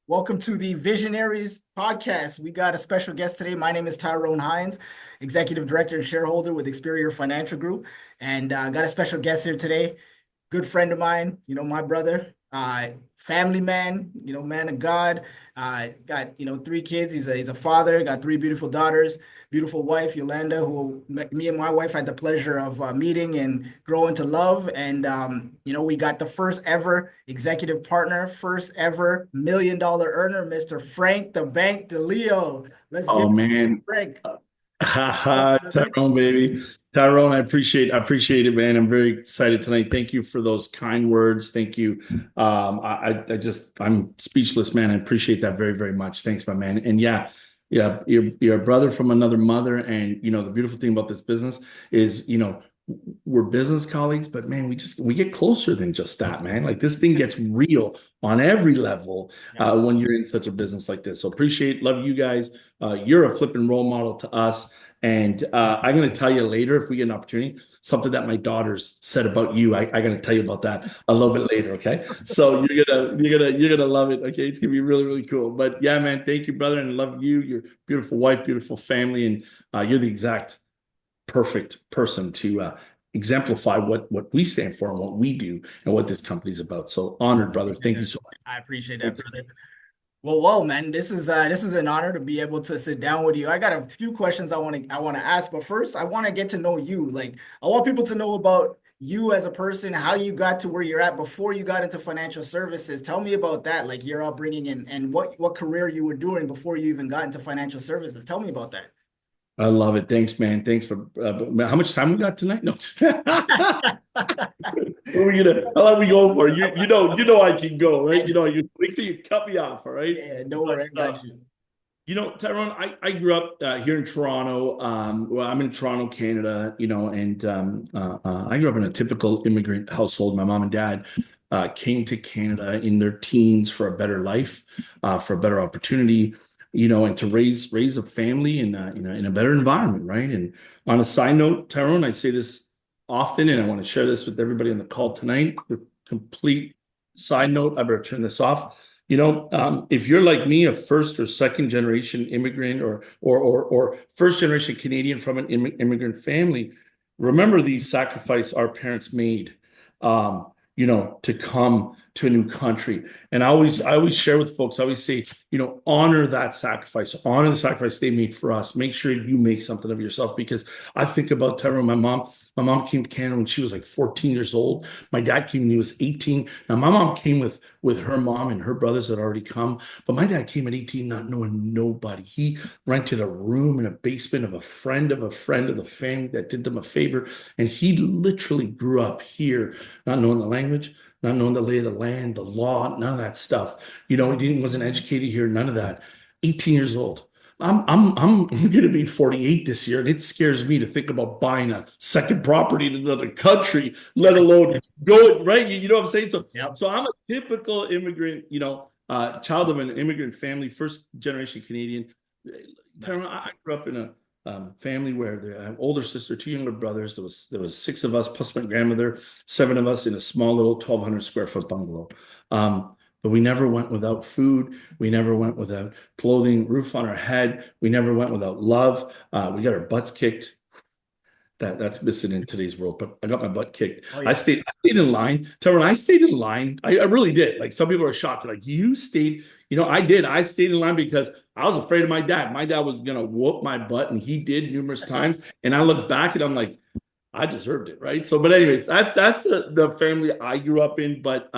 Welcome to the Visionaries podcast. We got a special guest today. My name is Tyrone Hinds, Executive Director and Shareholder with Experior Financial Group. And got a special guest here today, good friend of mine, my brother, family man, man of God. Got, three kids. He's a father, got three beautiful daughters, beautiful wife, Yolanda, who me and my wife had the pleasure of meeting and growing to love. And, we got the first ever executive partner, first ever $1 million earner, Mr. Frank the Bank DeLeo. Let's give Oh it man. to Frank. Tyrone, baby. Tyrone, I appreciate it, man. I'm very excited tonight. Thank you for those kind words. Thank you. I'm speechless, man. I appreciate that very, very much. Thanks, my man. And yeah, you're a brother from another mother. And the beautiful thing about this business is, we're business colleagues, but man, we get closer than just that, man. Like this thing gets real on every level Yeah. when you're in such a business like this. So love you guys. You're a flipping role model to us. And I'm going to tell you later if we get an opportunity, something that my daughters said about you. I'm going to tell you about that a little bit later. Okay. So you're gonna love it. Okay. It's going to be really, really cool. But yeah, man, thank you, brother. And I love you, your beautiful wife, beautiful family. And you're the exact perfect person to exemplify what we stand for and what we do and what this company's about. So honored, brother. Thank you so I appreciate that, much. brother. Well, man, this is an honor to be able to sit down with you. I got a few questions I want to ask, but first I want to get to know you. Like I want people to know about you as a person, how you got to where you're at before you got into financial services. Tell me about that, like your upbringing and what career you were doing before you even got into financial services. Tell me about that. I love it. Thanks, man. Thanks for how much time we got tonight? No. What are we gonna? How long we go for? You know I can go, right? You cut me off, all right? Yeah, don't But worry, I got you. Tyrone, I grew up here in Toronto. Well, I'm in Toronto, Canada. And I grew up in a typical immigrant household. My mom and dad came to Canada in their teens for a better life, for a better opportunity. And to raise a family in a better environment, right? And on a side note, Tyrone, I say this often, and I want to share this with everybody on the call tonight. The complete side note, I better turn this off. If you're like me, a first or second generation immigrant or first generation Canadian from an immigrant family, remember the sacrifice our parents made, to come to a new country. And I always share with folks, I always say, honor that sacrifice, honor the sacrifice they made for us. Make sure you make something of yourself because I think about Tyrone, my mom came to Canada when she was like 14 years old. My dad came when he was 18. Now my mom came with her mom and her brothers had already come, but my dad came at 18 not knowing nobody. He rented a room in a basement of a friend of the family that did them a favor. And he literally grew up here, not knowing the language, not knowing the lay of the land, the law, none of that stuff. Wasn't educated here, none of that. 18 years old. I'm going to be 48 this year, and it scares me to think about buying a second property in another country, let alone going right. You know what I'm saying? So, Yep. so I'm a typical immigrant, child of an immigrant family, first generation Canadian. Nice. I grew up in a family where I have older sister, two younger brothers. There was six of us plus my grandmother, seven of us in a small little 1,200 square foot bungalow. But we never went without food. We never went without clothing, roof on our head. We never went without love. We got our butts kicked. That's missing in today's world. But I got my butt kicked. Oh I yeah. stayed in line. Tyrone, I stayed in line. I really did. Like some people are shocked. Like you stayed. I did. I stayed in line because I was afraid of my dad. My dad was gonna whoop my butt, and he did numerous times. And I look back and I'm like, I deserved it, right? So, but anyways, that's the family I grew up in. But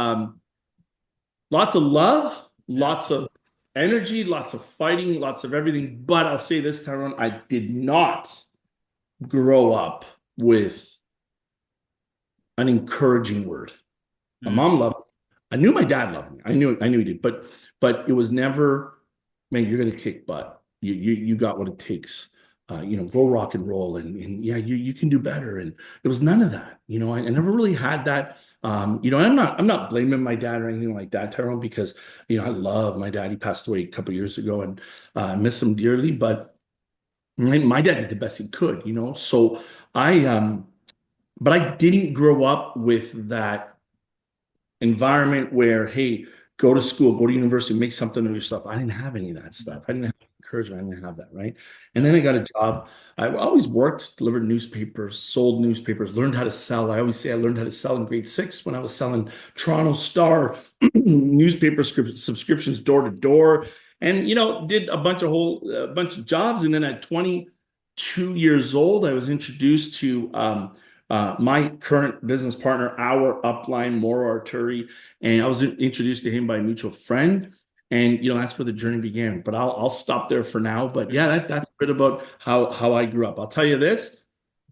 lots of love, Yeah. lots of energy, lots of fighting, lots of everything. But I'll say this, Tyrone, I did not grow up with an encouraging word. My Mm. mom loved me. I knew my dad loved me. I knew he did. But it was never, man, you're gonna kick butt. You got what it takes. Go rock and roll and yeah, you can do better. And there was none of that. I never really had that. I'm not blaming my dad or anything like that, Tyrone, because I love my dad. He passed away a couple years ago and I miss him dearly. But my dad did the best he could. So I but I didn't grow up with that environment where, hey, go to school, go to university, make something of yourself. I didn't have any of that stuff. I didn't have encouragement. I didn't have that, right? And Yeah. then I got a job. I always worked, delivered newspapers, sold newspapers, learned how to sell. I always say I learned how to sell in grade six when I was selling Toronto Star newspaper subscriptions door to door, and did a bunch of jobs. And then at 22 years old, I was introduced to my current business partner, our upline, Mauro Arturi, and I was introduced to him by a mutual friend. And that's where the journey began. But I'll stop there for now. But yeah, that's a bit about how I grew up. I'll tell you this.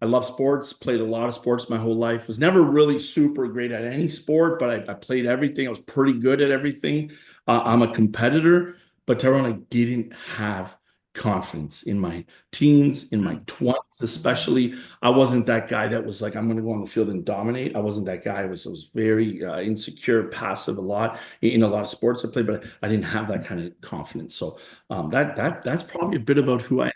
I love sports, played a lot of sports my whole life. Was never really super great at any sport, but I played everything. I was pretty good at everything. I'm a competitor, but Tyrone, I didn't have confidence in my teens, in my 20s, especially. I wasn't that guy that was like, I'm going to go on the field and dominate. I wasn't that guy. I was very insecure, passive a lot in a lot of sports I played, but I didn't have that kind of confidence. So that's probably a bit about who I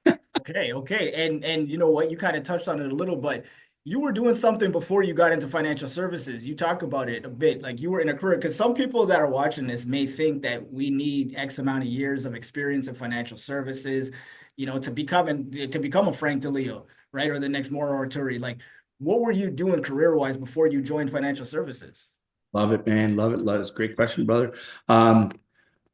am. Okay, okay. And you know what, you kind of touched on it a little, but you were doing something before you got into financial services. You talk about it a bit, like you were in a career, because some people that are watching this may think that we need X amount of years of experience in financial services, to become a Frank DeLeo, right? Or the next Mauro Arturi. Like, what were you doing career-wise before you joined financial services? Love it, man. Love it. Love it. It's a great question, brother. Um,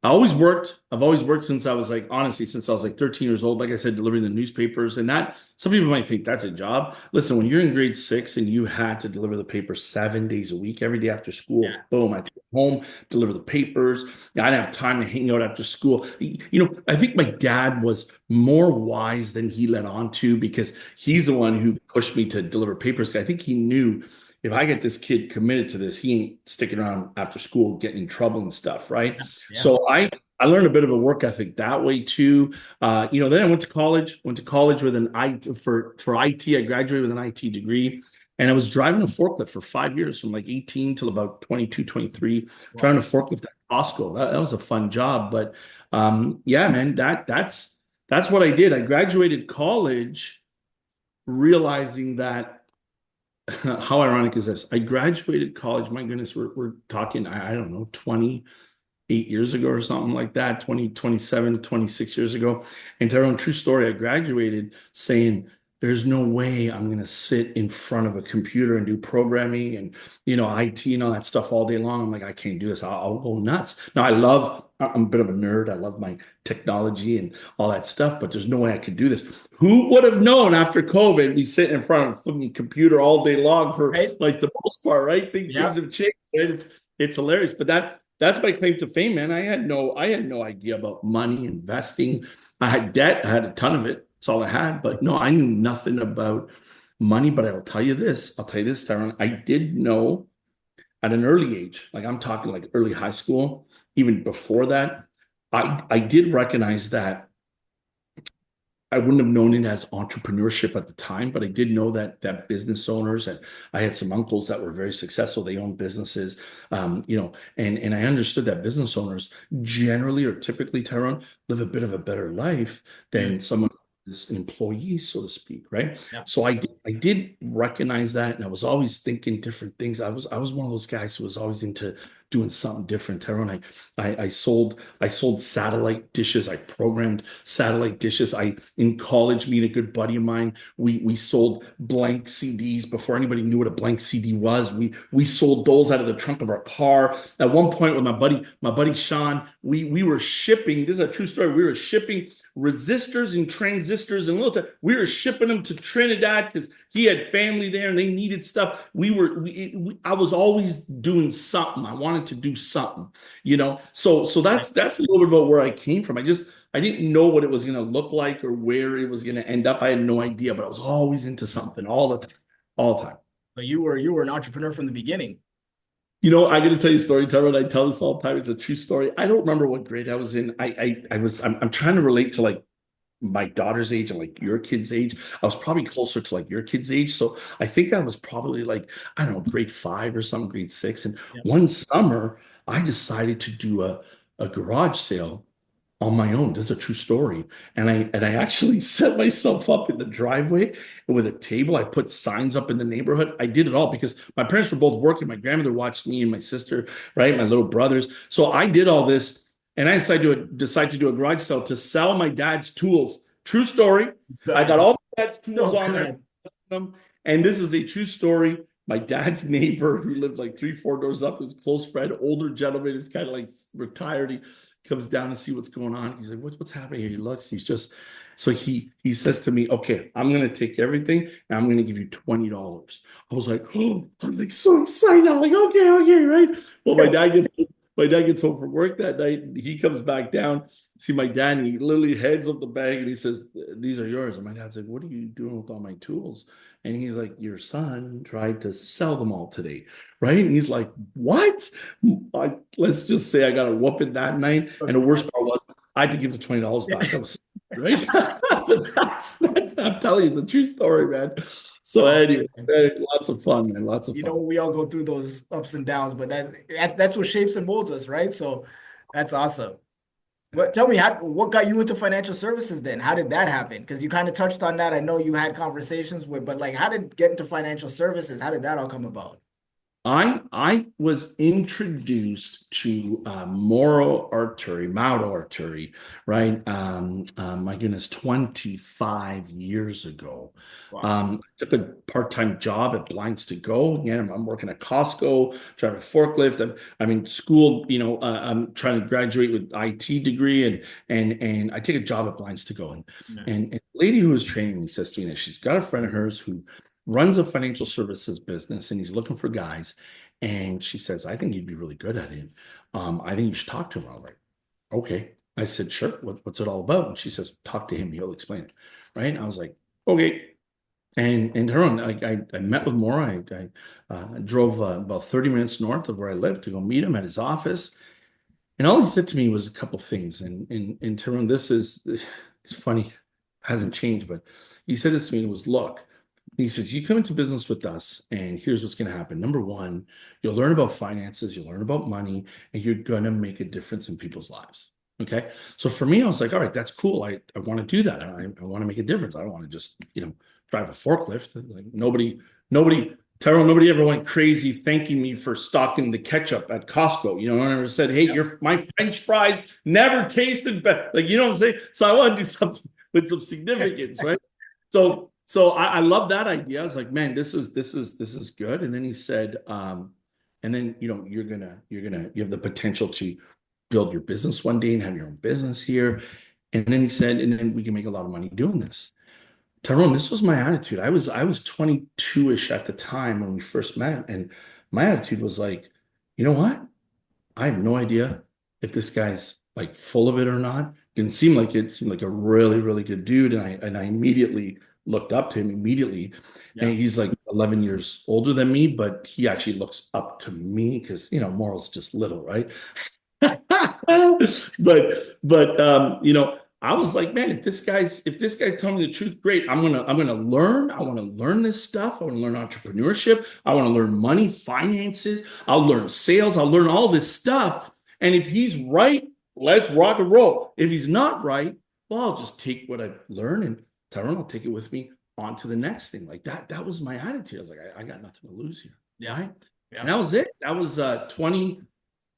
I always worked. I've always worked since I was like, honestly, since I was like 13 years old. Like I said, delivering the newspapers, and that some people might think that's a job. Listen, when you're in grade six and you had to deliver the paper 7 days a week, every day after school, Yeah. boom, I take it home, deliver the papers. I didn't have time to hang out after school. I think my dad was more wise than he let on to, because he's the one who pushed me to deliver papers. I think he knew if I get this kid committed to this, he ain't sticking around after school getting in trouble and stuff, right? Yeah. So I learned a bit of a work ethic that way too. Then I went to college. Went to college with an I for IT. I graduated with an IT degree, and I was driving a forklift for 5 years, from like 18 till about 22, 23, Wow. driving a forklift at Costco. That was a fun job, but yeah, man, that's what I did. I graduated college realizing that. How ironic is this? I graduated college. My goodness, we're talking, I don't know, 28 years ago or something like that, 20, 27, 26 years ago. And Tyrone, true story, I graduated saying, there's no way I'm going to sit in front of a computer and do programming and, IT and all that stuff all day long. I'm like, I can't do this. I'll go nuts. Now, I'm a bit of a nerd. I love my technology and all that stuff, but there's no way I could do this. Who would have known after COVID, we sit in front of a fucking computer all day long for Right? like the most part, right? Things Yeah. have changed, right? It's hilarious. But that's my claim to fame, man. I had no idea about money, investing. I had debt. I had a ton of it. That's all I had. But no, I knew nothing about money. But I'll tell you this, Tyrone. I did know at an early age, like I'm talking like early high school, even before that, I did recognize that I wouldn't have known it as entrepreneurship at the time, but I did know that business owners, and I had some uncles that were very successful. They owned businesses, and I understood that business owners generally or typically, Tyrone, live a bit of a better life than Mm. someone who's an employee, so to speak, right? Yeah. So I did recognize that, and I was always thinking different things. I was one of those guys who was always into doing something different, Tyrone. I sold satellite dishes. I programmed satellite dishes. I in college, me and a good buddy of mine, we sold blank CDs before anybody knew what a blank CD was. We sold those out of the trunk of our car. At one point with my buddy Sean, we were shipping. This is a true story. We were shipping resistors and transistors and little. We were shipping them to Trinidad because he had family there and they needed stuff. I was always doing something. I wanted to do something, So Right. that's a little bit about where I came from. I didn't know what it was going to look like or where it was going to end up. I had no idea, but I was always into something all the time, all the time. But you were an entrepreneur from the beginning. I got to tell you a story, Tyrone. I tell this all the time. It's a true story. I don't remember what grade I was in. I'm trying to relate to like my daughter's age and like your kid's age. I was probably closer to like your kid's age. So I think I was probably like, I don't know, grade five or something, grade six. And Yeah. one summer, I decided to do a garage sale on my own. This is a true story. And I actually set myself up in the driveway with a table. I put signs up in the neighborhood. I did it all because my parents were both working. My grandmother watched me and my sister, right? My little brothers. So I did all this, and I decided to do a garage sale to sell my dad's tools. True story. I got Good. all my dad's tools So on there. good. And this is a true story. My dad's neighbor, who lived like 3, 4 doors up, his close friend, older gentleman, is kind of like retired. He comes down to see what's going on. He's like, what's happening here? He looks, he's just, so he says to me, okay, I'm gonna take everything and I'm gonna give you $20. I was like, oh, I'm like so excited. I'm like, okay, right. Well, my dad gets home from work that night. And he comes back down, see my dad, and he literally heads up the bag and he says, these are yours. And my dad's like, what are you doing with all my tools? And he's like, your son tried to sell them all today, right? And he's like, what? Let's just say I got a whooping that night. And the worst part was I had to give the $20 back. I was right. I'm telling you, it's a true story, man. So Oh, anyway, man. lots of fun, man. Lots of You know, fun. we all go through those ups and downs, but that's what shapes and molds us, right? So that's awesome. But tell me, what got you into financial services then? How did that happen? Because you kind of touched on that. I know you had conversations with, but like, how did get into financial services? How did that all come about? I was introduced to Mauro Arturi, right? My goodness, 25 years ago. Wow. I took a part-time job at Blinds to Go. Again, I'm working at Costco, driving a forklift. I'm in school, I'm trying to graduate with IT degree, and I take a job at Blinds to Go. And, Yeah. and, and the lady who was training me says to me that she's got a friend of hers who runs a financial services business and he's looking for guys. And she says, I think you'd be really good at it. I think you should talk to him. I was like, okay. I said, sure. What's it all about? And she says, talk to him. He'll explain it. Right. And I was like, okay. And her own, I met with Maura. I drove about 30 minutes north of where I live to go meet him at his office. And all he said to me was a couple things. And Tyrone, it's funny, hasn't changed, but he said this to me and it was, look, he says, you come into business with us, and here's what's going to happen. Number one, you'll learn about finances, you'll learn about money, and you're going to make a difference in people's lives. Okay. So for me, I was like, all right, that's cool. I want to do that. I want to make a difference. I don't want to just, drive a forklift. Like Tyrone, nobody ever went crazy thanking me for stocking the ketchup at Costco. I never said, hey, my French fries never tasted better. Like, you know what I'm saying? So I want to do something with some significance, right? So I love that idea. I was like, man, this is good. And then he said, and then you have the potential to build your business one day and have your own business here. And then he said, and then we can make a lot of money doing this. Tyrone, this was my attitude. I was 22-ish at the time when we first met, and my attitude was like, you know what? I have no idea if this guy's like full of it or not. Didn't seem like it. Seemed like a really, really good dude. And I immediately looked up to him immediately. Yeah. And he's like 11 years older than me, but he actually looks up to me because, Moral's just little, right? But I was like, man, if this guy's telling me the truth, great. I'm gonna learn. I want to learn this stuff. I want to learn entrepreneurship. I want to learn money, finances. I'll learn sales. I'll learn all this stuff. And if he's right, let's rock and roll. If he's not right, well, I'll just take what I've learned and Tyrone will take it with me on to the next thing. Like that. That was my attitude. I was like, I got nothing to lose here. Yeah. Right. Yeah. And that was it. That was 20,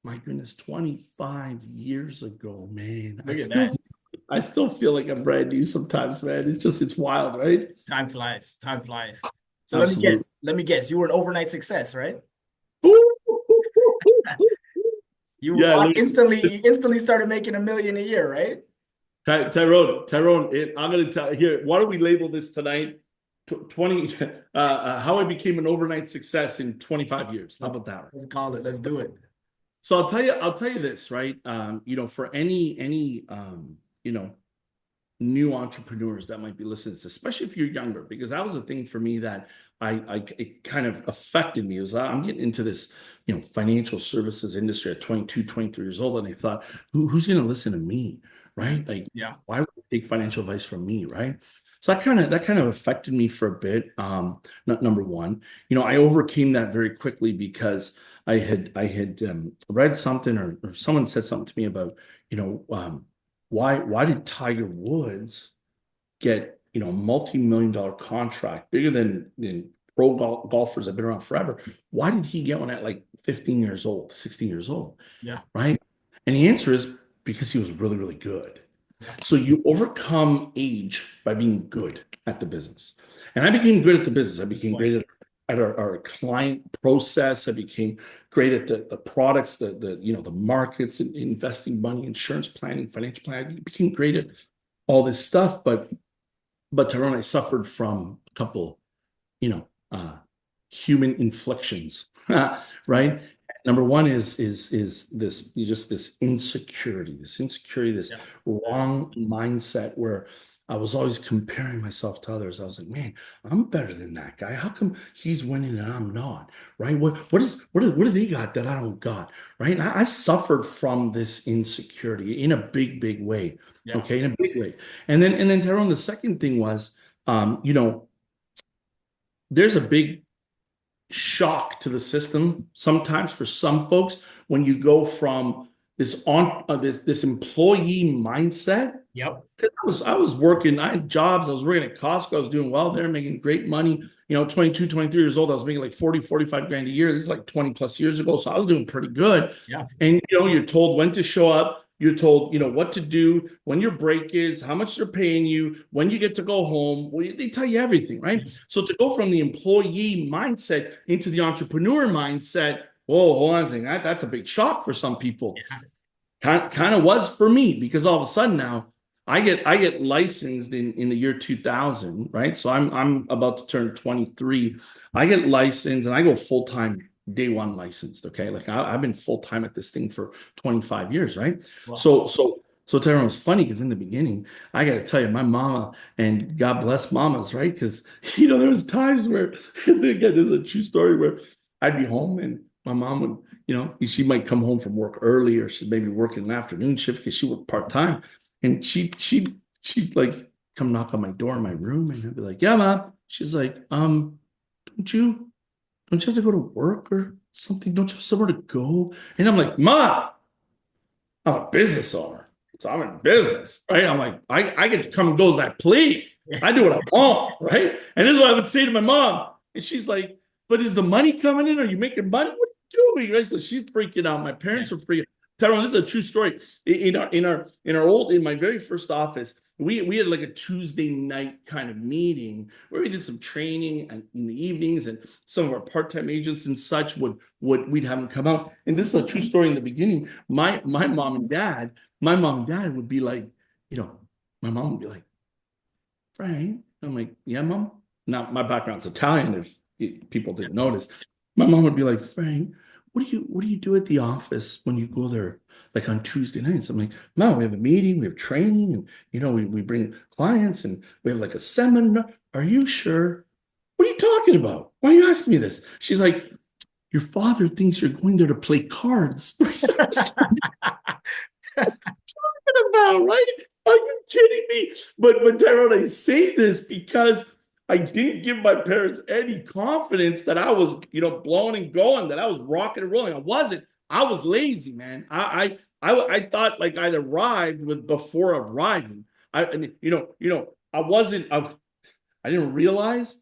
my goodness, 25 years ago, man. I Look at still that. I still feel like I'm brand new sometimes, man. It's wild, right? Time flies. Time flies. So let me Absolutely. guess. Let me guess. You were an overnight success, right? You Yeah, look, instantly started making 1 million a year, right? Tyrone, I'm gonna tell here. Why don't we label this tonight? 20 how I became an overnight success in 25 years. How Let's about that? let's call it. Let's do it. So I'll tell you this, right? For any new entrepreneurs that might be listening to this, especially if you're younger, because that was a thing for me that it kind of affected me. Is I'm getting into this, financial services industry at 22, 23 years old, and I thought, who's going to listen to me, right? Like, Yeah. why would they take financial advice from me, right? So that kind of affected me for a bit. Not number one, I overcame that very quickly because I had read something or someone said something to me about, why did Tiger Woods get, multi-million dollar contract bigger than pro golfers that have been around forever? Why did he get one at like 15 years old, 16 years old? Yeah. Right? And the answer is because he was really, really good. Yeah. So you overcome age by being good at the business. And I became good at the business. I became Well, great at our client process. I became great at the products, the markets, investing money, insurance planning, financial planning. I became great at all this stuff. But Tyrone, I suffered from a couple, you know, uh, human inflictions, yeah. right? Number one is this just this insecurity, this Yeah. wrong mindset where I was always comparing myself to others. I was like, man, I'm better than that guy. How come he's winning and I'm not? Right? What do they got that I don't got? Right? And I suffered from this insecurity in a big, big way. Yeah. Okay, in a big way. And then Tyrone, the second thing was, there's a big shock to the system sometimes for some folks when you go from this employee mindset. Yep. 'Cause I was working, I had jobs, I was working at Costco, I was doing well there, making great money. 22, 23 years old, I was making like 40, 45 grand a year. This is like 20 plus years ago. So I was doing pretty good. Yeah. And you're told when to show up, you're told, what to do, when your break is, how much they're paying you, when you get to go home. Well, they tell you everything, right? So to go from the employee mindset into the entrepreneur mindset, whoa, hold on a second, that's a big shock for some people. Yeah. Kind of was for me because all of a sudden now I get licensed in the year 2000, right? So I'm about to turn 23. I get licensed and I go full time day one licensed. Okay, like I've been full time at this thing for 25 years, right? Well, So Tyrone, was funny because in the beginning, I got to tell you, my mama, and God bless mamas, right? Because there was times where again, this is a true story where I'd be home and my mom would, she might come home from work early or she'd maybe work in an afternoon shift because she worked part time, and she'd like come knock on my door in my room, and I'd be like, "Yeah, mom." She's like, don't you don't you have to go to work or something? Don't you have somewhere to go?" And I'm like, "Ma, I'm a business owner. So I'm in business, right?" I'm like, I get to come and go as I please. yeah. I do what I want, right? And this is what I would say to my mom. And she's like, "But is the money coming in? Are you making money? What are you doing?" Right? So she's freaking out. My Yeah. parents are freaking out. Tyrone, this is a true story. In my very first office, we had like a Tuesday night kind of meeting where we did some training and in the evenings, and some of our part-time agents and such we'd have them come out. And this is a true story in the beginning. My mom and dad would be like, my mom would be like, "Frank." I'm like, "Yeah, mom." Now my background's Italian, if people didn't notice. My mom would be like, "Frank, what do you do at the office when you go there, like on Tuesday nights?" I'm like, "Mom, we have a meeting, we have training, and we bring clients and we have like a seminar." "Are you sure?" "What are you talking about? Why are you asking me this?" She's like, "Your father thinks you're going there to play cards." About, right? Are you kidding me? But Tyrone, I say this because I didn't give my parents any confidence that I was, blowing and going, that I was rocking and rolling. I wasn't. I was lazy, man. I thought like I'd arrived with before arriving. I wasn't. I didn't realize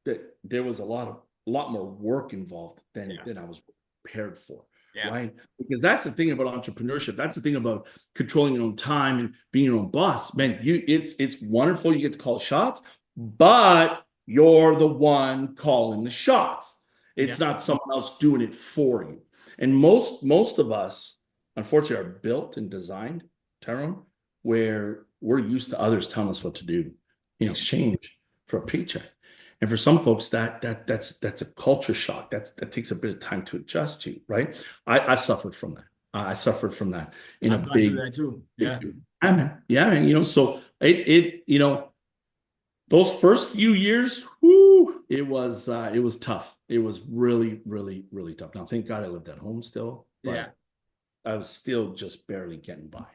that there was a lot more work involved than Yeah. than I was prepared for, Yeah. right? Because that's the thing about entrepreneurship. That's the thing about controlling your own time and being your own boss. Man, it's wonderful. You get to call shots, but you're the one calling the shots. Yeah. It's not someone else doing it for you. And most of us, unfortunately, are built and designed, Tyrone, where we're used to others telling us what to do in Yep. exchange for a paycheck. And for some folks, that's a culture shock. That takes a bit of time to adjust to, right? I suffered from that. I suffered from that in a I've gone through big, that too. big, Yeah. yeah, man. Yeah, man. So those first few years, whoo, it was tough. It was really, really, really tough. Now, thank God I lived at home still, Yeah. but I was still just barely getting by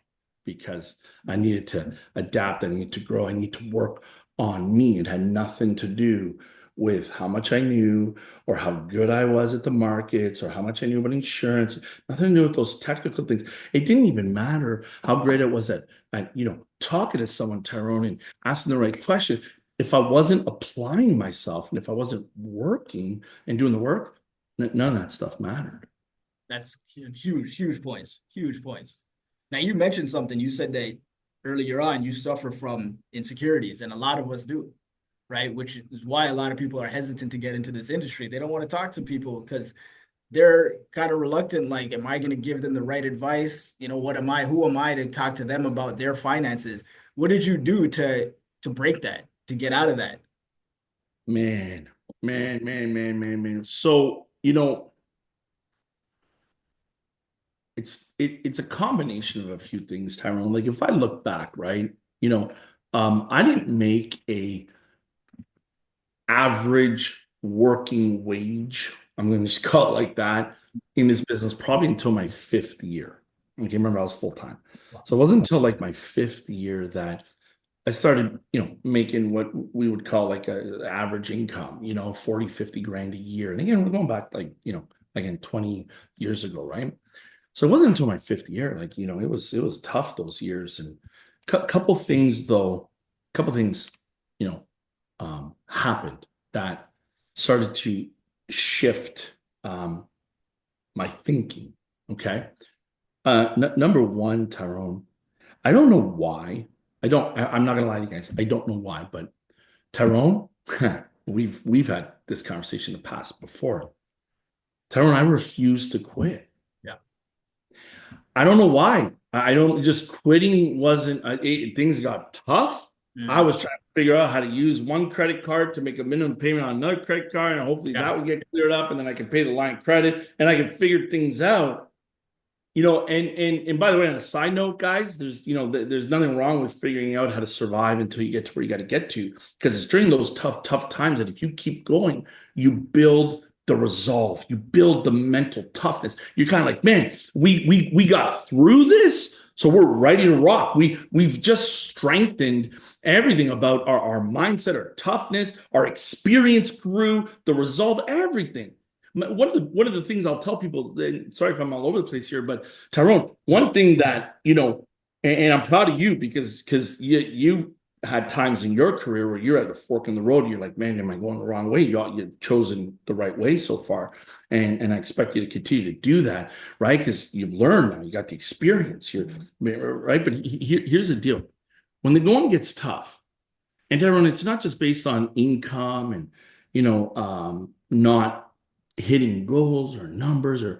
because I needed to adapt. I needed to grow. I need to work on me. It had nothing to do with how much I knew or how good I was at the markets or how much I knew about insurance. Nothing to do with those technical things. It didn't even matter how great I was at talking to someone, Tyrone, and asking the right question. If I wasn't applying myself and if I wasn't working and doing the work, none of that stuff mattered. That's huge, huge points. Huge points. Now you mentioned something. You said that earlier on you suffer from insecurities, and a lot of us do, right? Which is why a lot of people are hesitant to get into this industry. They don't want to talk to people because they're kind of reluctant. Like, am I going to give them the right advice? What am I? Who am I to talk to them about their finances? What did you do to break that, to get out of that? Man, man. So, it's a combination of a few things, Tyrone. Like if I look back, right, I didn't make a average working wage. I'm going to just call it like that in this business probably until my fifth year. Okay, remember I was full time. So it wasn't until like my fifth year that I started, making what we would call like a average income, 40, 50 grand a year. And again, we're going back like, again, 20 years ago, right? So it wasn't until my fifth year, like, it was tough those years. And couple things though, couple things, you know, happened that started to shift my thinking. Okay. Number one, Tyrone, I don't know why. I'm not gonna lie to you guys. I don't know why, but Tyrone, we've had this conversation in the past before. Tyrone, I refuse to quit. Yeah. I don't know why. I don't just quitting wasn't things got tough. I Mm, was trying to figure out how to use one credit card to make a minimum payment on another credit card, and hopefully yeah. that would get cleared up, and then I could pay the line of credit, and I could figure things out. And by the way, on a side note, guys, there's nothing wrong with figuring out how to survive until you get to where you got to get to, because it's during those tough times that if you keep going, you build the resolve, you build the mental toughness. You're kind of like, man, we got through this, so we're ready to rock. We've just strengthened everything about our mindset, our toughness, our experience grew, the resolve, everything. One of the things I'll tell people, and sorry if I'm all over the place here, but Tyrone, one thing that and I'm proud of you because you had times in your career where you're at a fork in the road. You're like, man, am I going the wrong way? You've chosen the right way so far, and I expect you to continue to do that, right? Because you've learned now, you got the experience. You're right, but here's the deal: when the going gets tough, and Tyrone, it's not just based on income and not hitting goals or numbers or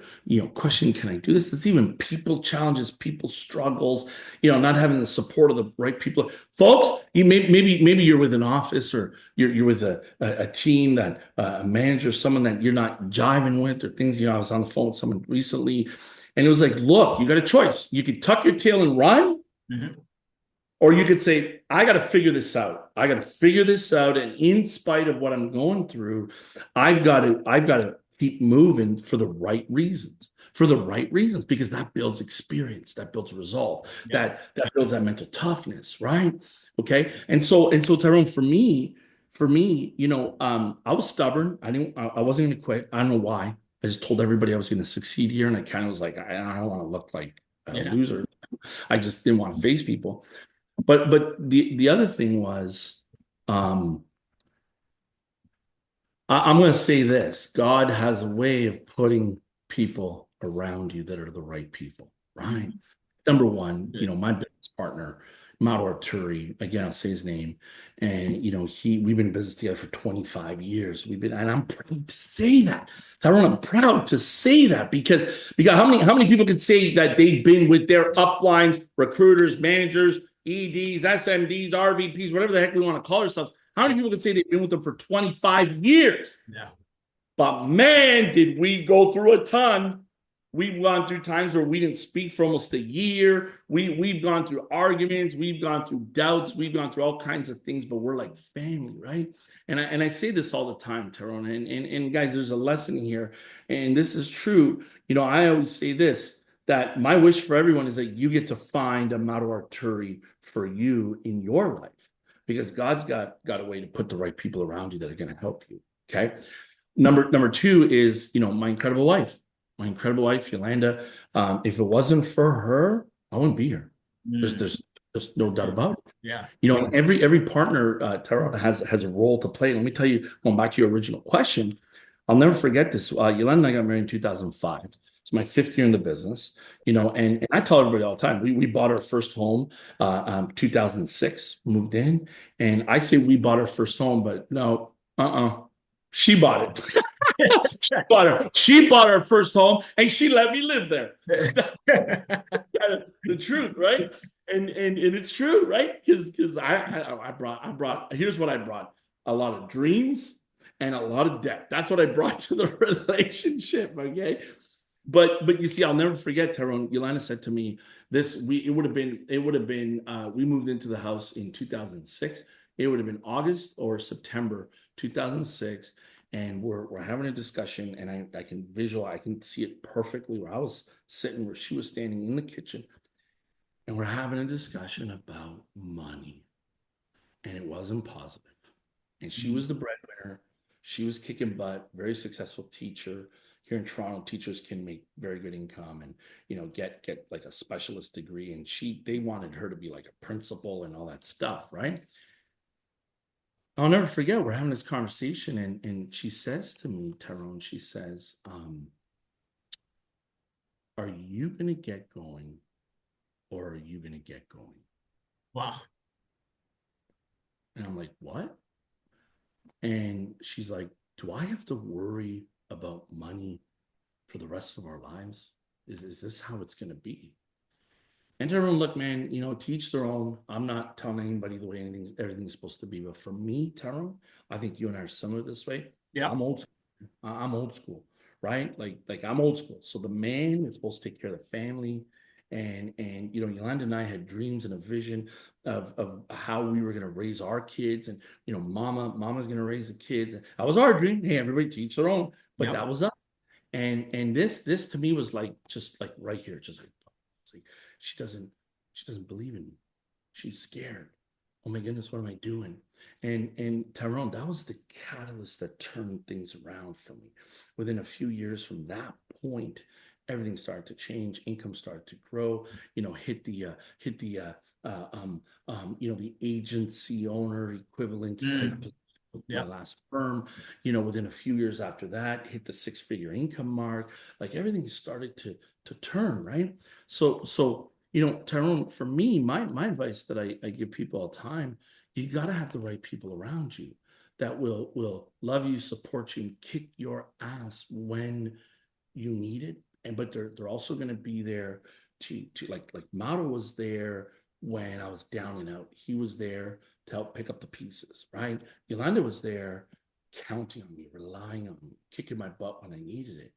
questioning, can I do this? It's even people challenges, people struggles, not having the support of the right people. Folks, maybe you're with an office or you're with a team that a manager, someone that you're not jiving with or things. I was on the phone with someone recently, and it was like, look, you got a choice. You could tuck your tail and run, Mhm. or you could say, I got to figure this out. I got to figure this out. And in spite of what I'm going through, I've got to keep moving for the right reasons. For the right reasons, because that builds experience, that builds resolve, Yeah. that builds that mental toughness, right? Okay. And so Tyrone, for me, I was stubborn. I wasn't gonna quit. I don't know why. I just told everybody I was gonna succeed here. And I kind of was like, I don't want to look like a Yeah. loser. I just didn't want to face people. But the other thing was, um, I'm going to say this: God has a way of putting people around you that are the right people, right? Mhm. Number one, Good. my business partner, Mauro Arturi, again, I'll say his name, and we've been in business together for 25 years. And I'm proud to say that. Tyrone, I'm proud to say that because how many people could say that they've been with their uplines, recruiters, managers, EDs, SMDs, RVPs, whatever the heck we want to call ourselves? How many people could say they've been with them for 25 years? Yeah. But man, did we go through a ton. We've gone through times where we didn't speak for almost a year. We've gone through arguments, we've gone through doubts, we've gone through all kinds of things, but we're like family, right? And I say this all the time, Tyrone. And guys, there's a lesson here, and this is true. I always say this, that my wish for everyone is that you get to find a Mauro Arturi for you in your life. because God's got a way to put the right people around you that are going to help you. Okay. Number two is, my incredible wife. My incredible wife, Yolanda. If it wasn't for her, I wouldn't be here. There's Mm. there's there's no doubt about it. Yeah. Every partner, Tyrone, has a role to play. Let me tell you, going back to your original question, I'll never forget this. Yolanda and I got married in 2005. It's my fifth year in the business, and I tell everybody all the time, we bought our first home 2006, moved in, and I say we bought our first home, but no, she bought it. She bought her first home, and she let me live there. The truth, right? And it's true, right? Because I brought here's what I brought: a lot of dreams and a lot of debt. That's what I brought to the relationship. Okay. But you see, I'll never forget, Tyrone. Yolanda said to me, it would have been we moved into the house in 2006. It would have been August or September 2006, and we're having a discussion, and I can visualize, I can see it perfectly where I was sitting, where she was standing in the kitchen, and we're having a discussion about money, and it wasn't positive. And she Mm. was the breadwinner. She was kicking butt, very successful teacher. Here in Toronto, teachers can make very good income and get like a specialist degree. And they wanted her to be like a principal and all that stuff, right? I'll never forget, we're having this conversation, and she says to me, Tyrone, she says, are you gonna get going or are you gonna get going? Wow. And I'm like, what? And she's like, do I have to worry about money for the rest of our lives? Is this how it's going to be? And everyone, look, man, teach their own. I'm not telling anybody the way everything's supposed to be. But for me, Tyrone, I think you and I are similar this way. Yeah. I'm old school. I'm old school, right? Like I'm old school. So the man is supposed to take care of the family. And Yolanda and I had dreams and a vision of how we were going to raise our kids. And mama's going to raise the kids. And that was our dream. Hey, everybody teach their own. But Yep. that was us. And this to me was like just like right here, just like she doesn't she doesn't believe in me. She's scared. Oh my goodness, what am I doing? And Tyrone, that was the catalyst that turned things around for me. Within a few years from that point, everything started to change. Income started to grow. The agency owner equivalent type Mm. of my Yep. last firm. Within a few years after that, hit the six-figure income mark. Like everything started to turn, right? So Tyrone, for me, my advice that I give people all the time, you got to have the right people around you that will love you, support you, and kick your ass when you need it. But they're also going to be there to like Mauro was there when I was down and out. He was there to help pick up the pieces, right? Yolanda was there counting on me, relying on me, kicking my butt when I needed it.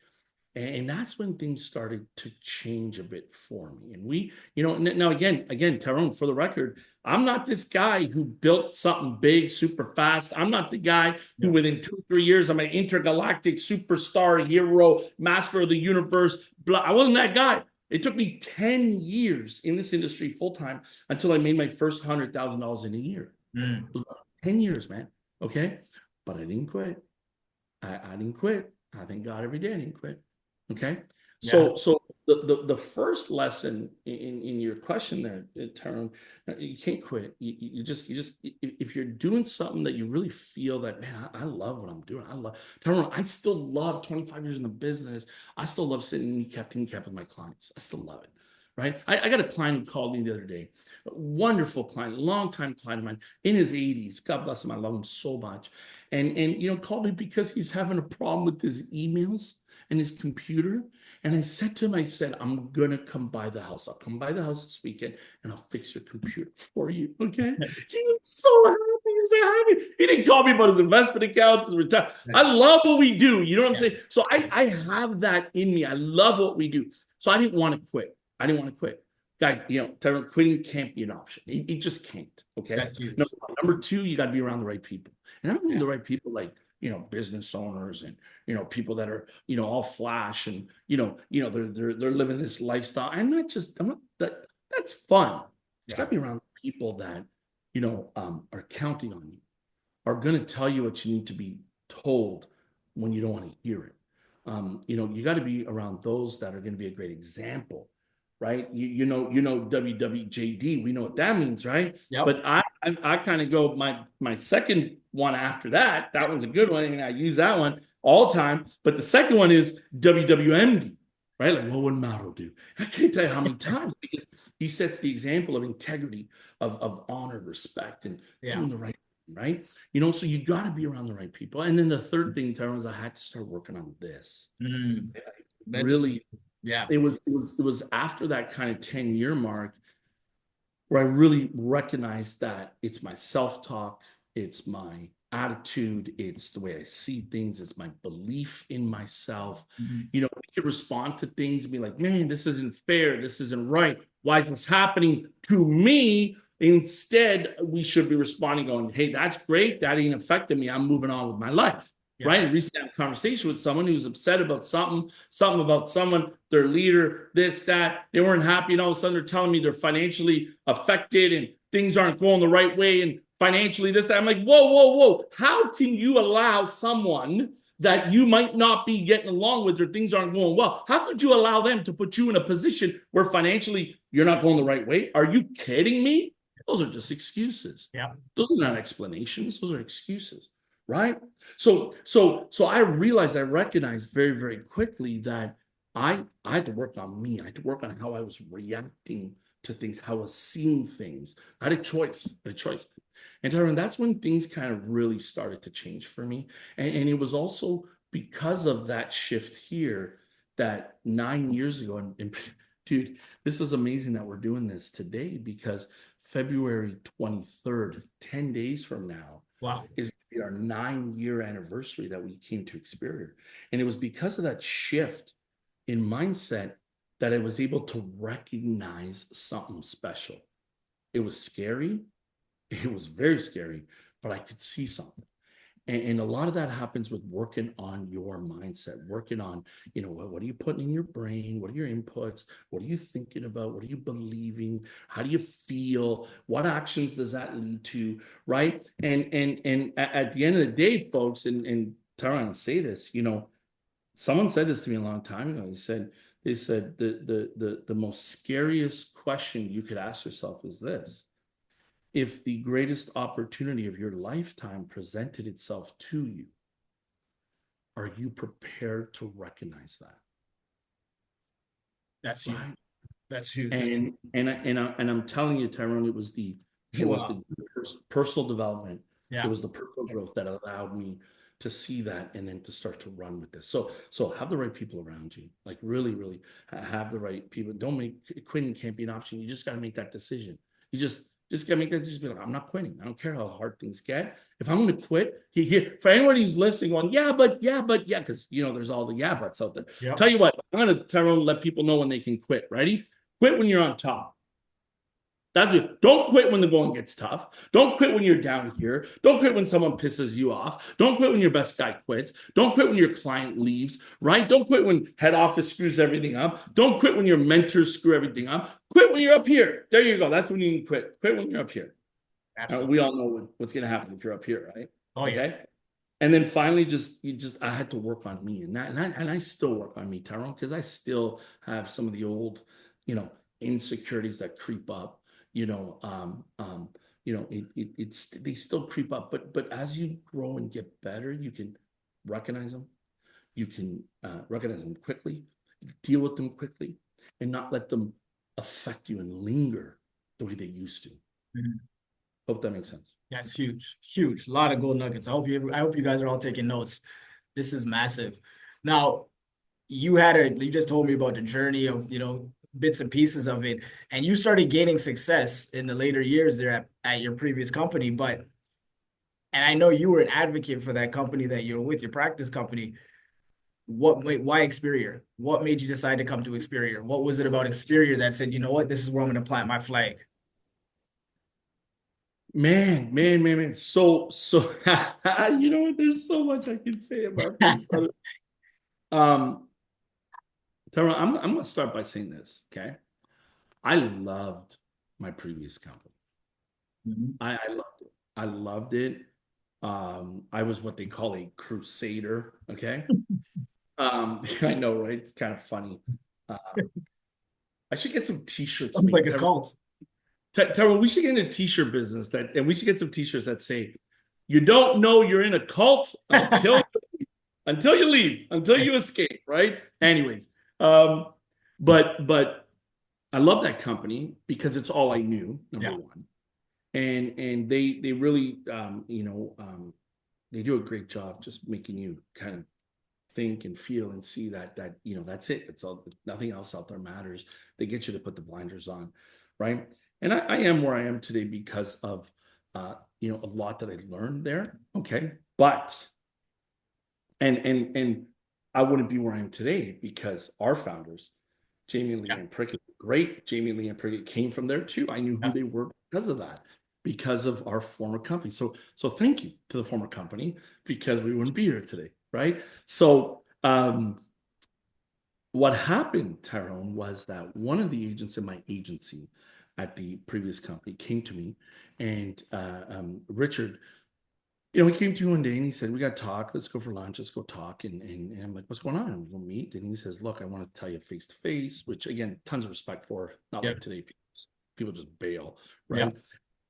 And that's when things started to change a bit for me. And now again, Tyrone, for the record, I'm not this guy who built something big super fast. I'm not the guy who Yep. within 2-3 years, I'm an intergalactic superstar, hero, master of the universe. Blah. I wasn't that guy. It took me 10 years in this industry full time until I made my first $100,000 in a year. Mm. 10 years, man. Okay. But I didn't quit. I didn't quit. I thank God every day I didn't quit. Okay. Yeah. So the first lesson in your question there, Tyrone, you can't quit. You just if you're doing something that you really feel that, man, I love what I'm doing. I love Tyrone. I still love 25 years in the business. I still love sitting kneecap to kneecap with my clients. I still love it. Right. I got a client who called me the other day. A wonderful client, longtime client of mine in his 80s. God bless him. I love him so much. And called me because he's having a problem with his emails and his computer. And I said to him, I said, I'm going to come by the house. I'll come by the house this weekend and I'll fix your computer for you. Okay. He was so happy. He was so happy. He didn't call me about his investment accounts, his retirement. I love what we do. You know what I'm Yeah. saying? So I have that in me. I love what we do. So I didn't want to quit. I didn't want to quit. Guys, quitting can't be an option. It just can't. Okay. That's huge. Number two, you got to be around the right people. And I don't mean Yeah. the right people like, business owners and, people that are, all flash and, they're living this lifestyle. I'm not that that's fun. You Yeah. got to be around people that, are counting on you, are going to tell you what you need to be told when you don't want to hear it. You got to be around those that are going to be a great example, right? You know WWJD. We know what that means, right? Yep. But I kind of go my second one after that. That one's a good one, and I use that one all the time. But the second one is WWMD, right? Like, what would Mauro do? I can't tell you how many times, because he sets the example of integrity, of honor, respect, and Yeah. doing the right thing, right? So you got to be around the right people. And then the third thing, Tyrone, is I had to start working on this. Mm. That's Really, yeah. it was after that kind of 10-year mark where I really recognized that it's my self-talk, it's my attitude, it's the way I see things, it's my belief in myself. Mhm. We could respond to things and be like, man, this isn't fair, this isn't right. Why is this happening to me? Instead, we should be responding, going, hey, that's great. That ain't affecting me. I'm moving on with my life. Yeah. Right. And recently, I had a conversation with someone who was upset about something about someone, their leader, this, that. They weren't happy. And all of a sudden, they're telling me they're financially affected and things aren't going the right way. And financially, this, that. I'm like, whoa, whoa, whoa. How can you allow someone that you might not be getting along with, or things aren't going well? How could you allow them to put you in a position where financially you're not going the right way? Are you kidding me? Those are just excuses. Yeah. Those are not explanations. Those are excuses, right? So I realized, I recognized very, very quickly that I had to work on me. I had to work on how I was reacting to things, how I was seeing things. I had a choice. I had a choice. And Tyrone, that's when things kind of really started to change for me. And it was also because of that shift here that 9 years ago, and dude, this is amazing that we're doing this today, because February 23rd, 10 days from now, Wow. is our 9-year anniversary that we came to Experior. And it was because of that shift in mindset that I was able to recognize something special. It was scary. It was very scary, but I could see something. And a lot of that happens with working on your mindset, working on, what are you putting in your brain? What are your inputs? What are you thinking about? What are you believing? How do you feel? What actions does that lead to? Right. And at the end of the day, folks, and Tyrone, say this, someone said this to me a long time ago. They said the most scariest question you could ask yourself is this: if the greatest opportunity of your lifetime presented itself to you, are you prepared to recognize that? That's huge. Right. That's huge. And I'm telling you, Tyrone, it was Wow. the personal development, it Yeah. was the personal growth that allowed me to see that, and then to start to run with this. So have the right people around you. Like, really, really have the right people. Don't make quitting can't be an option. You just got to make that decision. You just gotta make that decision. Be like, I'm not quitting. I don't care how hard things get. If I'm going to quit, for anyone who's listening, going, yeah, because there's all the yeah buts out there. Yep. Tell you what, I'm going to let people know when they can quit. Ready? Quit when you're on top. That's it. Don't quit when the going gets tough. Don't quit when you're down here. Don't quit when someone pisses you off. Don't quit when your best guy quits. Don't quit when your client leaves, right? Don't quit when head office screws everything up. Don't quit when your mentors screw everything up. Quit when you're up here. There you go. That's when you can quit. Quit when you're up here. We Absolutely. all know what's going to happen if you're up here, right? Oh yeah. Okay. And then finally, I had to work on me, and I still work on me, Tyrone, because I still have some of the old, insecurities that creep up. They still creep up, but as you grow and get better, you can recognize them. You can recognize them quickly, deal with them quickly, and not let them affect you and linger the way they used to. Mhm. Hope that makes sense. That's huge. Huge. A lot of gold nuggets. I hope you guys are all taking notes. This is massive. Now, you just told me about the journey of, bits and pieces of it, and you started gaining success in the later years there at your previous company, and I know you were an advocate for that company that you're with, your practice company. Why Experior? What made you decide to come to Experior? What was it about Experior that said, you know what, this is where I'm going to plant my flag? Man. So, what? There's so much I can say about this, brother. Um, Tyrone, I'm gonna start by saying this, okay? I loved my previous company. Mhm. I loved it. I loved it. I was what they call a crusader. Okay. I know, right? It's kind of funny. Uh, I should get some t-shirts Sounds made. like a cult. Tyrone, we should get into a t-shirt business and we should get some t-shirts that say, "You don't know you're in a cult until you leave, until you escape." Right? Anyways, um, but I love that company because it's all I knew. Number Yeah. one, and they really they do a great job just making you kind of think and feel and see that that's it. It's all, nothing else out there matters. They get you to put the blinders on, right? And I am where I am today because of a lot that I learned there. Okay, but and I wouldn't be where I am today because our founders, Jamie and Yeah. Leanne Prickett, great. Jamie and Leanne Prickett came from there too. I knew who Yeah. they were because of that, because of our former company. So thank you to the former company because we wouldn't be here today, right? So what happened, Tyrone, was that one of the agents in my agency at the previous company came to me, and Richard, he came to me one day and he said, "We got to talk. Let's go for lunch. Let's go talk." And I'm like, "What's going on? We'll meet." And he says, "Look, I want to tell you face to face," which again, tons of respect for. Not Yeah. like today, people just bail, Yeah. right?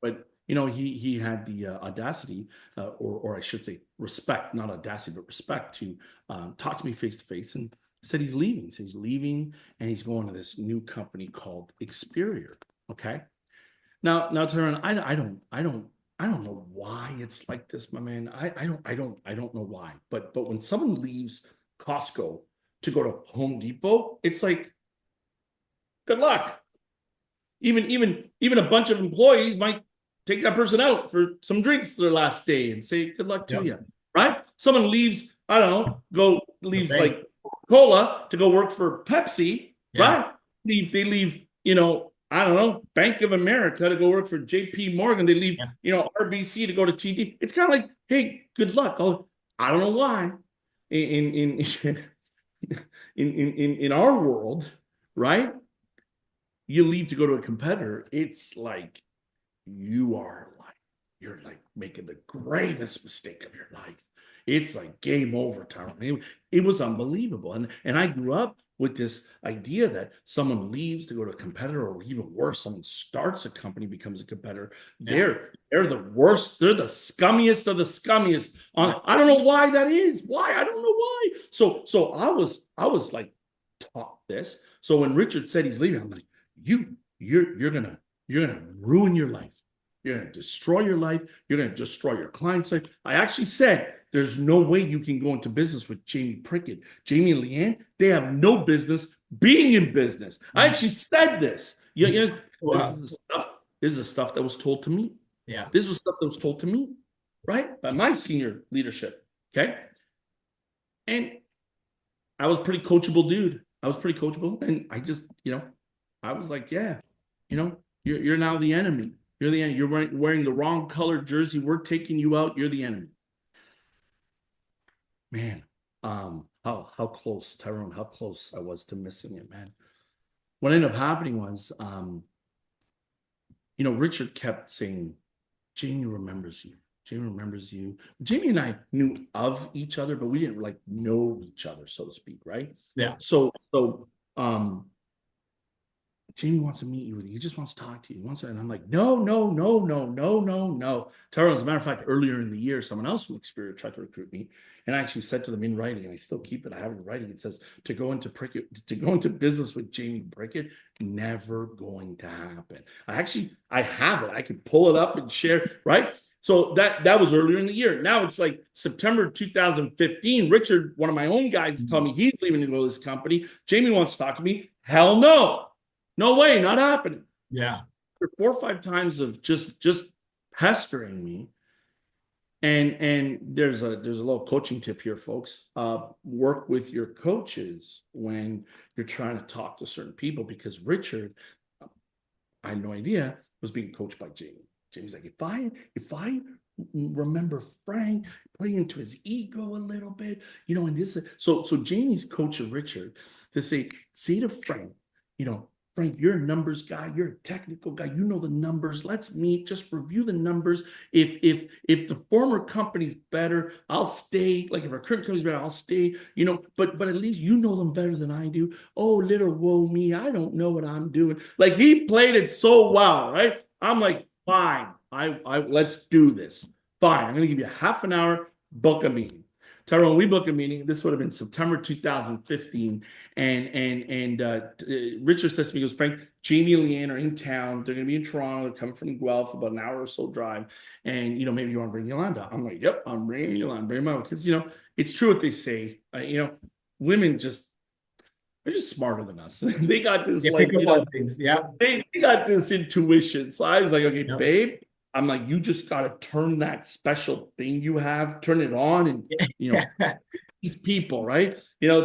But he had the audacity, or I should say, respect, not audacity, but respect to talk to me face to face, and said he's leaving. So he's leaving, and he's going to this new company called Experior. Okay. Now, Tyrone, I don't know why it's like this, my man. I don't know why. But when someone leaves Costco to go to Home Depot, it's like good luck. Even a bunch of employees might take that person out for some drinks their last day and say good luck to Yeah. you, right? Someone leaves, I don't know, The leaves bank. like Coca-Cola to go work for Pepsi, Yeah. right? They leave, I don't know, Bank of America to go work for JP Morgan. They leave, Yeah. RBC to go to TD. It's kind of like, hey, good luck. I don't know why. In in our world, right? You leave to go to a competitor, it's like you're like making the greatest mistake of your life. It's like game over, Tyrone. It was unbelievable. And I grew up with this idea that someone leaves to go to a competitor, or even worse, someone starts a company, becomes a competitor. Yeah. They're the worst, they're the scummiest of the scummiest. Yeah. I don't know why that is. Why? I don't know why. So I was like taught this. So when Richard said he's leaving, I'm like, you're gonna ruin your life. You're going to destroy your life. You're going to destroy your client's life. I actually said there's no way you can go into business with Jamie Prickett. Jamie and Leanne, they have no business being in business. I Mhm. actually said this. This Wow. is the stuff. This is the stuff that was told to me. Yeah. This was stuff that was told to me, right? By my senior leadership. Okay. And I was pretty coachable, dude. I was pretty coachable. And I just, I was like, yeah, you're now the enemy. You're the enemy. You're wearing the wrong colored jersey. We're taking you out. You're the enemy. Man, how close, Tyrone, how close I was to missing it, man. What ended up happening was Richard kept saying, Jamie remembers you. Jamie remembers you. Jamie and I knew of each other, but we didn't like know each other, so to speak, right? Yeah. So Jamie wants to meet you. He just wants to talk to you. And I'm like, no, no, no, no, no, no, no. Tyrone, as a matter of fact, earlier in the year, someone else from Experior tried to recruit me. And I actually said to them in writing, and I still keep it. I have it in writing. It says to go into business with Jamie Prickett, never going to happen. I have it. I can pull it up and share, right? So that was earlier in the year. Now it's like September 2015. Richard, one of my own guys, is telling me he's leaving to go to this company. Jamie wants to talk to me. Hell no. No way, not happening. Yeah. For 4 or 5 times of just pestering me. And there's a little coaching tip here, folks. Work with your coaches when you're trying to talk to certain people, because Richard, I had no idea, was being coached by Jamie. Jamie's like, if I remember Frank playing into his ego a little bit, and this, so Jamie's coaching Richard to say to Frank, Frank, you're a numbers guy. You're a technical guy. You know the numbers. Let's meet. Just review the numbers. If the former company's better, I'll stay. Like if our current company's better, I'll stay. But at least you know them better than I do. Oh, little woe me. I don't know what I'm doing. Like he played it so well, right? I'm like, fine. I let's do this. Fine. I'm gonna give you half an hour. Book a meeting. Tyrone, we booked a meeting. This would have been September 2015. And Richard says to me, he goes, Frank, Jamie and Leanne are in town. They're going to be in Toronto. They're coming from Guelph, about an hour or so drive. And, maybe you want to bring Yolanda. I'm like, yep, I'm bringing Yolanda. Bring my because, it's true what they say. Women they're just smarter than us. They got this, You like, pick up on things. Yeah. they got this intuition. So I was like, okay, Yep. babe, I'm like, you just got to turn that special thing you have, turn it on. And, these people, right?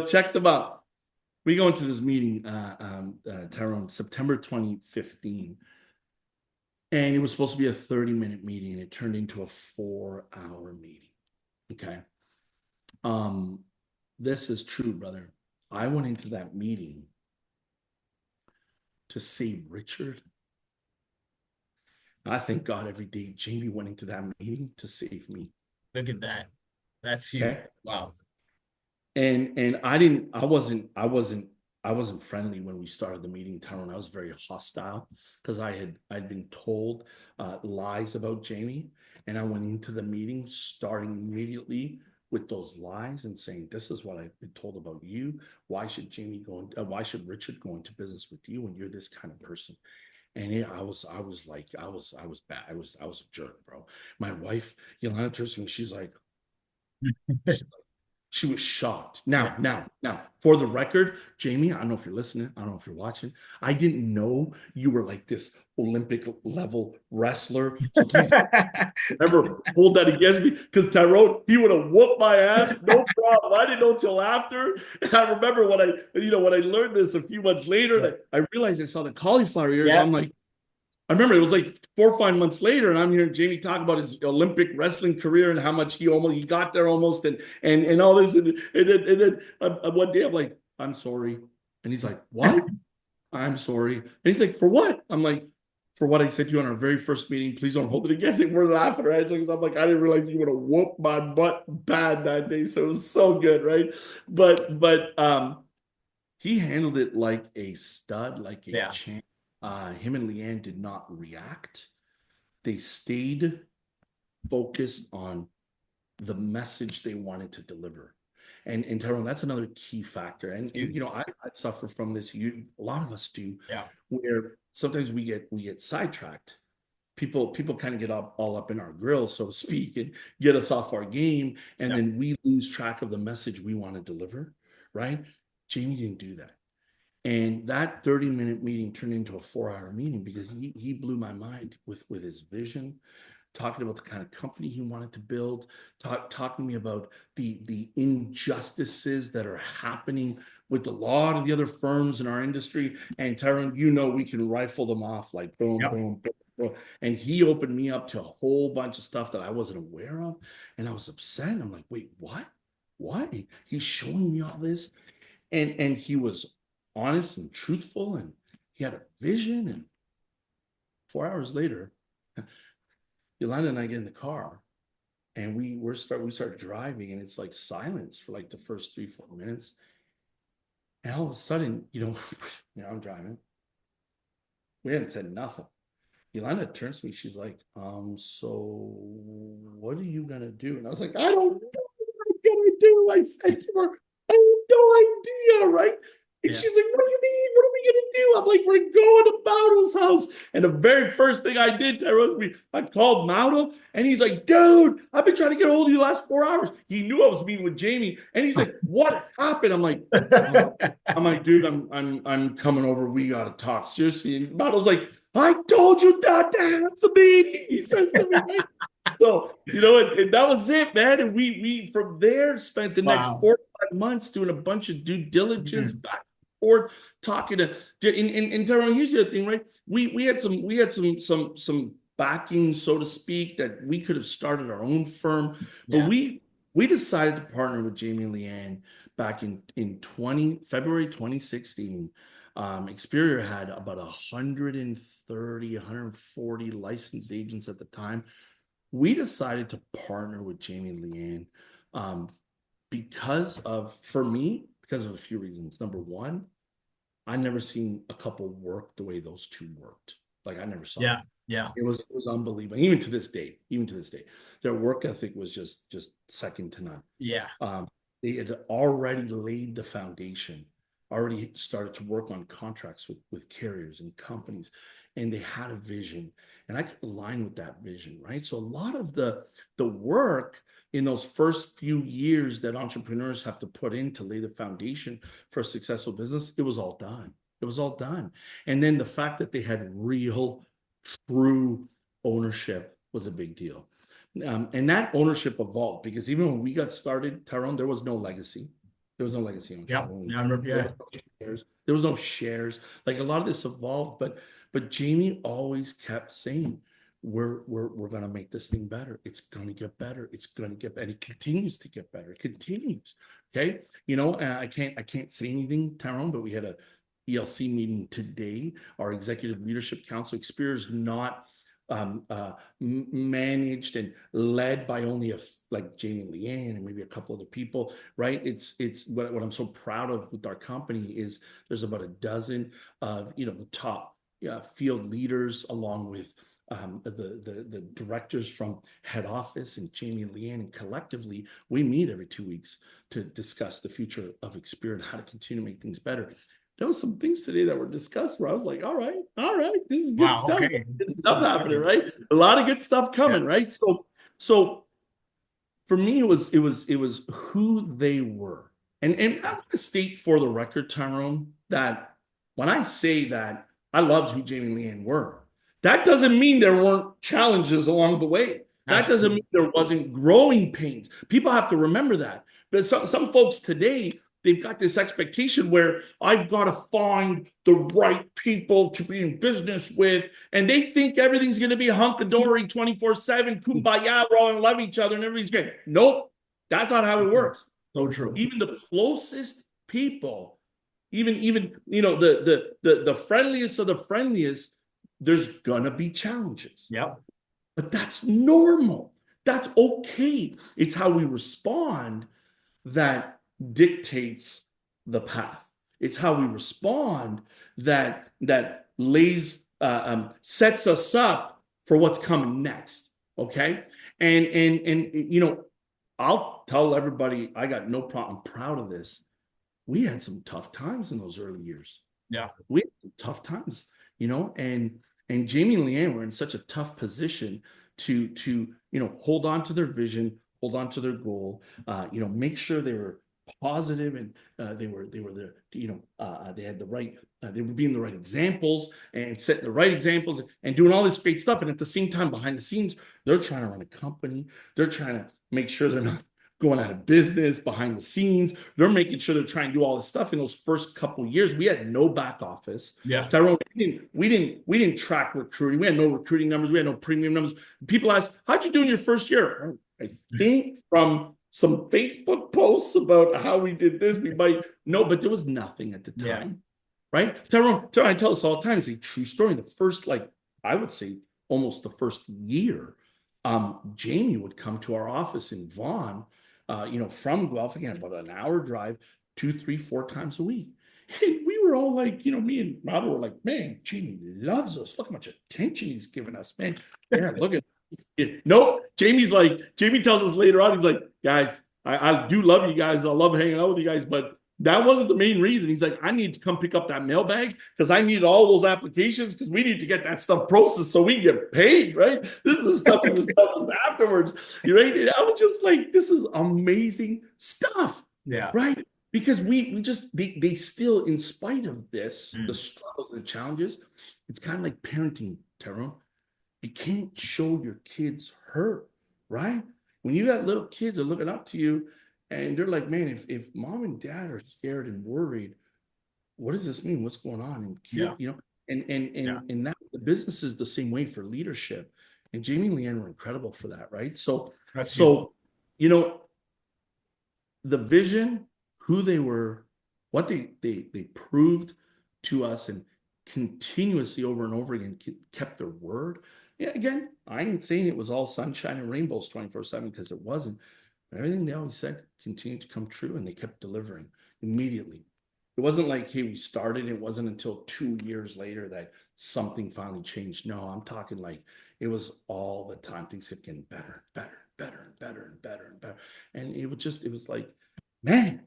Check them out. We go into this meeting, Tyrone, September 2015. And it was supposed to be a 30-minute meeting, and it turned into a 4-hour meeting. Okay. This is true, brother. I went into that meeting to save Richard. I thank God every day Jamie went into that meeting to save me. Look at that. That's huge. Okay. Wow. And I wasn't friendly when we started the meeting, Tyrone. I was very hostile because I'd been told lies about Jamie, and I went into the meeting starting immediately with those lies and saying, this is what I've been told about you. Why should Richard go into business with you when you're this kind of person? And I was bad. I was a jerk, bro. My wife, Yolanda, turns to me. She was shocked. Yeah. Now, for the record, Jamie, I don't know if you're listening. I don't know if you're watching. I didn't know you were like this Olympic level wrestler. So please never hold that against me, because Tyrone, he would have whooped my ass. No problem. I didn't know till after. And I remember when I learned this a few months later, Yeah. that I realized I saw the cauliflower ears. Yeah. I'm like, I remember it was like 4 or 5 months later, and I'm hearing Jamie talk about his Olympic wrestling career and how much he got there almost, and all this, and then one day I'm like, I'm sorry, and he's like, what? I'm sorry, and he's like, for what? I'm like, for what I said to you on our very first meeting. Please don't hold it against me. We're laughing, right? So I'm like, I didn't realize you would have whooped my butt bad that day, so it was so good, right? But he handled it like a stud, like a champ. Him and Leanne did not react. They stayed focused on the message they wanted to deliver. And Tyrone, that's another key factor. And I suffer from this. A lot of us do. Yeah. Where sometimes we get sidetracked. People kind of get all up in our grill, so to speak, and get us off our game, and then we lose track of the message we want to deliver. Right? Jamie didn't do that. And that 30-minute meeting turned into a 4-hour meeting because he blew my mind with his vision, talking about the kind of company he wanted to build, talking to me about the injustices that are happening with a lot of the other firms in our industry. And Tyrone, we can rifle them off like boom, boom, boom, boom. And he opened me up to a whole bunch of stuff that I wasn't aware of. And I was upset. I'm like, wait, what? What? He's showing me all this. And he was honest and truthful, and he had a vision. And 4 hours later, Yolanda and I get in the car, and we start driving, and it's like silence for like the first 3-4 minutes. And all of a sudden, I'm driving. We hadn't said nothing. Yolanda turns to me. She's like, so what are you gonna do? And I was like, I don't know what I'm gonna do. I said to her, I have no idea, right? And she's like, what do you mean? What are we gonna do? I'm like, we're going to Mauto's house. And the very first thing I did, Tyrone, I called Mauto, and he's like, dude, I've been trying to get a hold of you the last 4 hours. He knew I was meeting with Jamie, and he's like, what happened? I'm like, dude, I'm coming over. We gotta talk seriously. And Mauto's like, I told you not to have the meeting. He says to me, right? So, and that was it, man. And we from there spent the next 4 or 5 months doing a bunch of due diligence, back and forth, talking to and Tyrone, here's the other thing, right? We had some backing, so to speak, that we could have started our own firm, but we decided to partner with Jamie and Leanne back in February 2016. Experior had about 130, 140 licensed agents at the time. We decided to partner with Jamie and Leanne for me, because of a few reasons. Number one, I never seen a couple work the way those two worked. Like I never saw it. Yeah. Yeah. It was unbelievable. Even to this day, their work ethic was just second to none. Yeah. Um, they had already laid the foundation, already started to work on contracts with carriers and companies, and they had a vision, and I could align with that vision, right? So a lot of the work in those first few years that entrepreneurs have to put in to lay the foundation for a successful business, it was all done. It was all done. And then the fact that they had real, true ownership was a big deal. And that ownership evolved because even when we got started, Tyrone, there was no legacy. There was no legacy ownership. Yeah. Yeah. I remember. There Yeah. was no shares. There was no shares. Like a lot of this evolved, but Jamie always kept saying, we're gonna make this thing better. It's gonna get better. It's gonna get better. It continues to get better. It continues. Okay. I can't say anything, Tyrone, but we had a ELC meeting today. Our executive leadership council Experior not managed and led by only like Jamie and Leanne and maybe a couple other people, right? It's what I'm so proud of with our company is there's about a dozen of the top field leaders along with the directors from head office and Jamie and Leanne, and collectively we meet every 2 weeks to discuss the future of Experior and how to continue to make things better. There was some things today that were discussed where I was like, all right, this is good Wow. stuff. Okay. Good stuff happening, right? A lot of good stuff Yeah. coming, right? So for me, it was who they were. And I'm gonna state for the record, Tyrone, that when I say that I loved who Jamie and Leanne were, that doesn't mean there weren't challenges along the way. That doesn't Absolutely. mean there wasn't growing pains. People have to remember that. But some folks today, they've got this expectation where I've got to find the right people to be in business with, and they think everything's going to be hunky-dory 24/7, kumbaya, we're all going to love each other and everybody's good. Nope, that's not how it works. So true. Even the closest people, even the friendliest of the friendliest, there's gonna be challenges. Yep. But that's normal. That's okay. It's how we respond that dictates the path. It's how we respond that lays sets us up for what's coming next. Okay, and I'll tell everybody I got no problem. I'm proud of this. We had some tough times in those early years. Yeah. We had some tough times, and Jamie and Leanne were in such a tough position to hold on to their vision, hold on to their goal, make sure they were positive and they were they had the right they were being the right examples and setting the right examples and doing all this great stuff. And at the same time, behind the scenes, they're trying to run a company. They're trying to make sure they're not going out of business behind the scenes. They're making sure they're trying to do all this stuff. In those first couple of years, we had no back office. Yeah. Tyrone, we didn't track recruiting. We had no recruiting numbers. We had no premium numbers. People ask, how'd you do in your first year? I think from some Facebook posts about how we did this, we might know, but there was nothing at the time. Yeah. Right? Tyrone, I tell this all the time. It's a true story. The first, I would say almost the first year, Jamie would come to our office in Vaughan, from Guelph, again, about an hour drive, 2, 3, 4 times a week. And we were all like, me and Robert were like, man, Jamie loves us. Look how much attention he's giving us, man. Yeah, look at it. Nope. Jamie tells us later on, he's like, guys, I do love you guys. And I love hanging out with you guys, but that wasn't the main reason. He's like, I need to come pick up that mailbag because I need all those applications because we need to get that stuff processed so we can get paid, right? This is the stuff he was telling us afterwards. Right? And I was just like, this is amazing stuff. Yeah. Right? Because they still, in spite of this, the struggles and the challenges, it's kind of like parenting, Tyrone. You can't show your kids hurt, right? When you got little kids that are looking up to you, and they're like, man, if mom and dad are scared and worried, what does this mean? What's going on? And and that the business is the same way for leadership. And Jamie and Leanne were incredible for that, right? So the vision, who they were, what they proved to us and continuously over and over again kept their word. Yeah, again, I ain't saying it was all sunshine and rainbows 24/7 because it wasn't. But everything they always said continued to come true, and they kept delivering immediately. It wasn't like, hey, we started. It wasn't until 2 years later that something finally changed. No, I'm talking like it was all the time. Things kept getting better, better, better, and better, and better, and better. And it was like, man,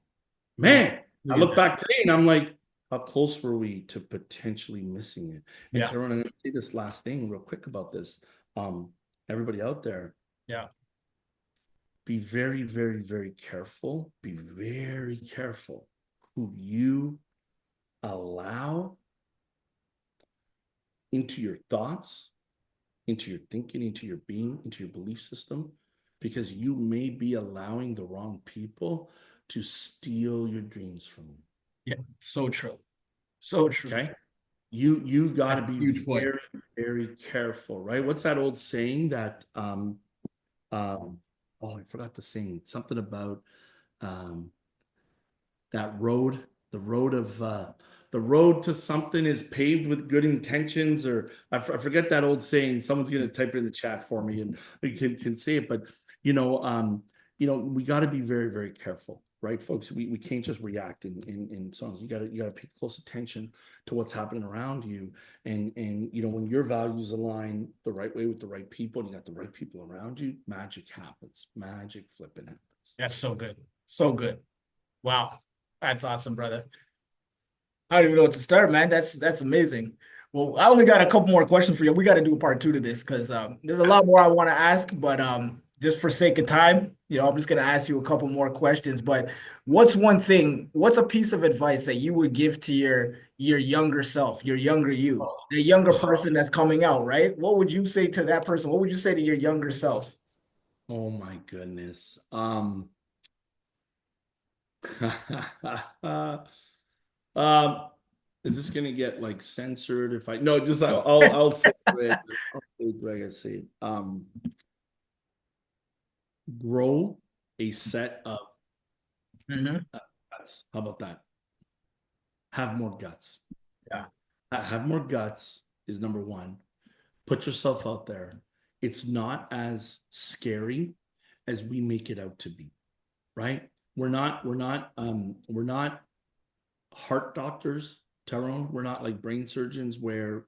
Yeah. man. I look back today and I'm like, how close were we to potentially missing it? And Yeah. Tyrone, I'm going to say this last thing real quick about this. Um, Everybody out there, Yeah. be very, very, very careful. Be very careful who you allow into your thoughts, into your thinking, into your being, into your belief system, because you may be allowing the wrong people to steal your dreams from you. Yeah. So true. So true. Okay. You got to That's a be huge point. very, very careful, right? What's that old saying that oh, I forgot the saying. Something about um that road, the road of the road to something is paved with good intentions, or I forget that old saying. Someone's gonna type it in the chat for me and we can say it, but you know, um, we got to be very, very careful, right, folks? We can't just react in songs. You gotta pay close attention to what's happening around you, and when your values align the right way with the right people, and you got the right people around you, magic happens. Magic flipping happens. That's so good. So good. Wow. That's awesome, brother. I don't even know what to start, man. That's amazing. Well, I only got a couple more questions for you. We got to do a part two to this because there's a lot more I want to ask, but just for sake of time, I'm just gonna ask you a couple more questions. But what's a piece of advice that you would give to your younger self, your younger you, the younger person that's coming out, right? What would you say to that person? What would you say to your younger self? Oh my goodness. Um, is this gonna get like censored if I no, just I'll say it. I'll say it like I say it. Grow a set of Hmm. guts. How about that? Have more guts. Yeah. Have more guts is number one. Put yourself out there. It's not as scary as we make it out to be, right? We're not heart doctors, Tyrone. We're not like brain surgeons where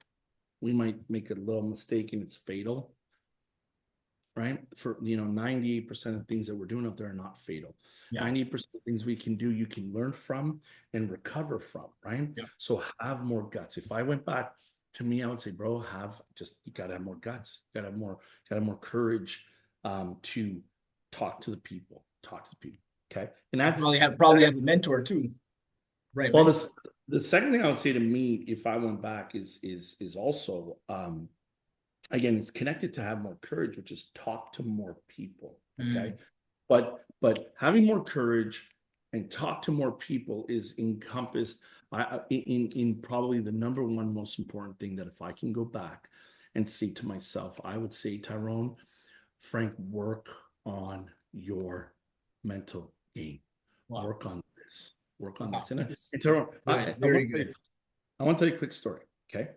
we might make a little mistake and it's fatal, right? For 98% of things that we're doing up there are not fatal. Yeah. 98% of things we can do, you can learn from and recover from, right? Yeah. So have more guts. If I went back to me, I would say, bro, you gotta have more guts, gotta have more courage to talk to the people, Okay. And I that's probably have a mentor too. Right, well, man. the second thing I would say to me if I went back is also again, it's connected to have more courage, which is talk to more people. Okay. Mm. But having more courage and talk to more people is encompassed in probably the number one most important thing that if I can go back and say to myself, I would say, Tyrone, Frank, work on your mental game. Wow. Work on this. Work on Wow. this. That's And Tyrone, good. Very good. I want to tell you a quick story. Okay.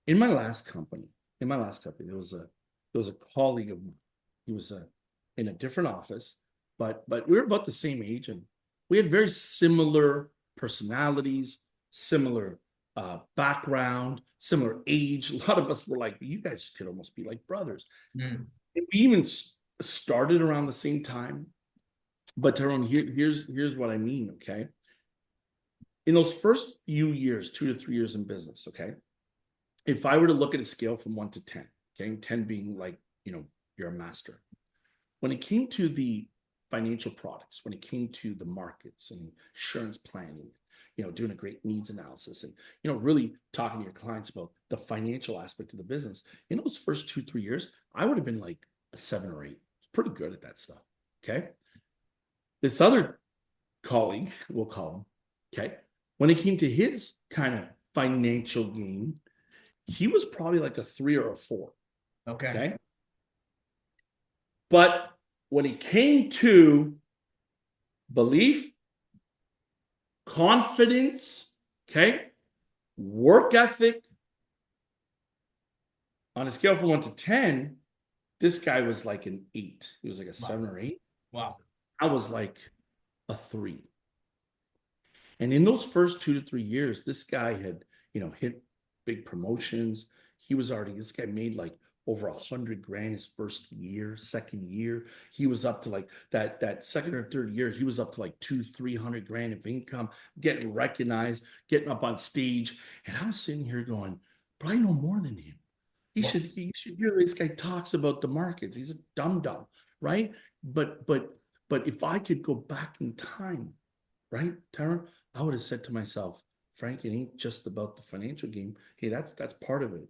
In my last company, there was a colleague of mine. He was in a different office, but we were about the same age, and we had very similar personalities, similar background, similar age. A lot of us were like, you guys could almost be like brothers. Mm. And we even started around the same time. But Tyrone, here's what I mean. Okay, in those first few years, 2 to 3 years in business, okay, if I were to look at a scale from 1 to 10, okay, 10 being like, you're a master. When it came to the financial products, when it came to the markets and insurance planning, doing a great needs analysis and, really talking to your clients about the financial aspect of the business, in those first 2, 3 years, I would have been like a 7 or 8. It's pretty good at that stuff. Okay. This other colleague, we'll call him, okay, when it came to his kind of financial game, he was probably like a 3 or a 4. Okay. Okay. But when it came to belief, confidence, okay, Work ethic, on a scale from 1 to 10, this guy was like an 8. He was like a Wow. 7 or 8. Wow. I was like a 3. And in those first 2 to 3 years, this guy had, hit big promotions. This guy made like over 100 grand his first year, second year. He was up to like that second or third year, he was up to like 300 grand of income, getting recognized, getting up on stage. And I'm sitting here going, but I know more than him. Wow. You should hear this guy talks about the markets. He's a dum dum, right? But but but if I could go back in time, right, Tyrone, I would have said to myself, Frank, it ain't just about the financial game. Hey, that's part of it.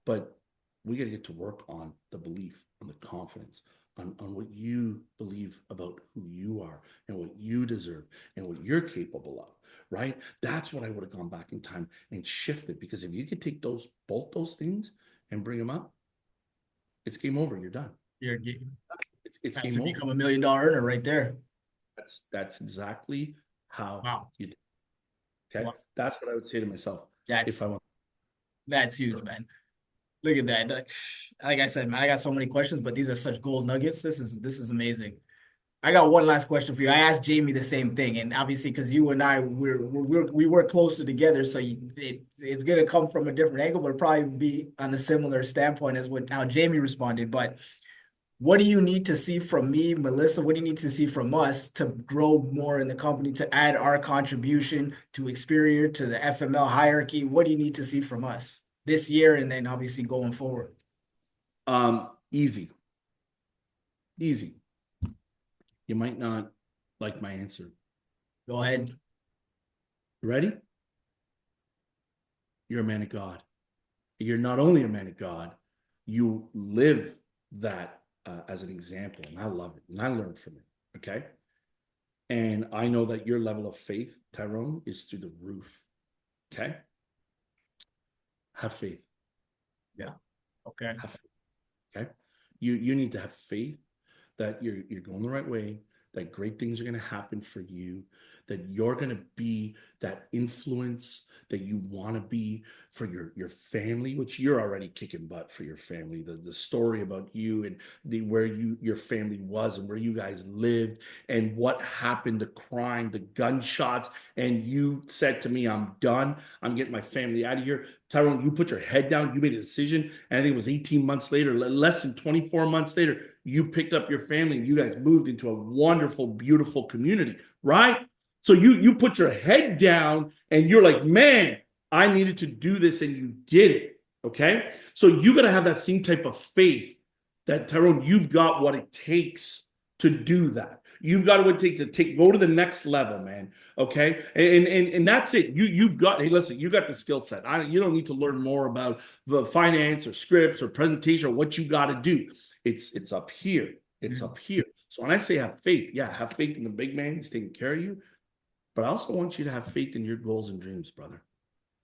But we got to get to work on the belief, on the confidence, on what you believe about who you are and what you deserve and what you're capable of, right? That's what I would have gone back in time and shifted. Because if you could take both those things and bring them up, it's game over. You're done. You're It's time game to over. become $1 million earner right there. That's exactly how Wow. you do. Okay. Wow. That's what I would say to myself if That's I want. that's huge, man. Look at that. Like I said, man, I got so many questions, but these are such gold nuggets. This is amazing. I got one last question for you. I asked Jamie the same thing, and obviously, because you and I we work closer together, so it's gonna come from a different angle, but it'll probably be on the similar standpoint as what how Jamie responded. But what do you need to see from me, Melissa? What do you need to see from us to grow more in the company, to add our contribution to Experior, to the FML hierarchy? What do you need to see from us this year and then obviously going forward? Easy, easy. You might not like my answer. Go ahead. You ready? You're a man of God. You're not only a man of God, you live that as an example. And I love it. And I learned from it. Okay. And I know that your level of faith, Tyrone, is through the roof. Okay. Have faith. Yeah. Okay. Have faith. Okay. You need to have faith that you're going the right way, that great things are going to happen for you, that you're going to be that influence that you want to be for your family, which you're already kicking butt for your family. The story about you and where your family was and where you guys lived and what happened, the crime, the gunshots, and you said to me, I'm done. I'm getting my family out of here. Tyrone, you put your head down, you made a decision, and I think it was 18 months later, less than 24 months later, you picked up your family and you guys moved into a wonderful, beautiful community, right? So you put your head down and you're like, man, I needed to do this, and you did it. Okay. So you got to have that same type of faith that, Tyrone, you've got what it takes to do that. You've got what it takes to go to the next level, man. Okay. And that's it. You've got, hey, listen, you got the skill set. You don't need to learn more about the finance or scripts or presentation or what you got to do. It's up here. It's up here. So when I say have faith, yeah, have faith in the big man. He's taking care of you. But I also want you to have faith in your goals and dreams, brother.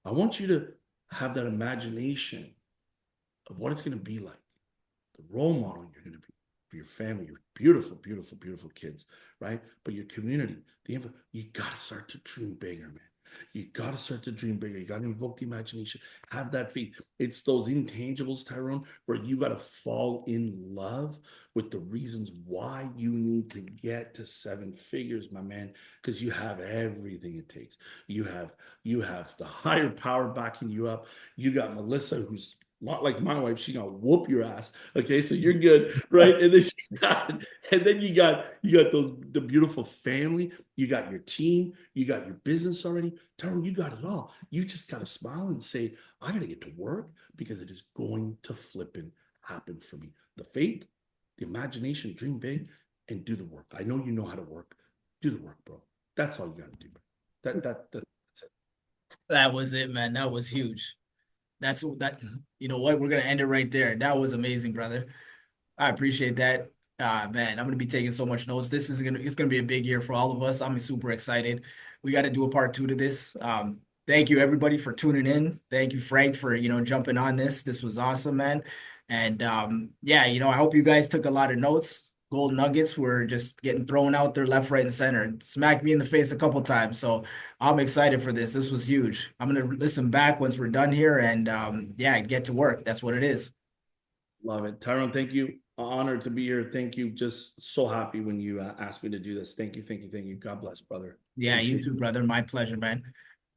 I want you to have that imagination of what it's going to be like, the role model you're going to be for your family, your beautiful, beautiful, beautiful kids, right? But your community, you got to start to dream bigger, man. You got to start to dream bigger. You got to invoke the imagination, have that faith. It's those intangibles, Tyrone, where you got to fall in love with the reasons why you need to get to 7 figures, my man, because you have everything it takes. You have the higher power backing you up. You got Melissa, who's not like my wife. She's gonna whoop your ass. Okay, so you're good, right? And then you got the beautiful family. You got your team. You got your business already. Tyrone, you got it all. You just gotta smile and say, I gotta get to work because it is going to flipping happen for me. The faith, the imagination, dream big, and do the work. I know you know how to work. Do the work, bro. That's all you gotta do. That's it. That was it, man. That was huge. That you know what? We're gonna end it right there. That was amazing, brother. I appreciate that. Man, I'm gonna be taking so much notes. It's gonna be a big year for all of us. I'm super excited. We got to do a part two to this. Thank you everybody for tuning in. Thank you, Frank, for jumping on this. This was awesome, man. And yeah, I hope you guys took a lot of notes. gold nuggets were just getting thrown out there left, right, and center. It smacked me in the face a couple times. So I'm excited for this. This was huge. I'm gonna listen back once we're done here and yeah, get to work. That's what it is. Love it. Tyrone, thank you. Honored to be here. Thank you. Just so happy when you asked me to do this. Thank you. Thank you. Thank you. God bless, brother. Yeah, you Appreciate too, it. brother. My pleasure, man.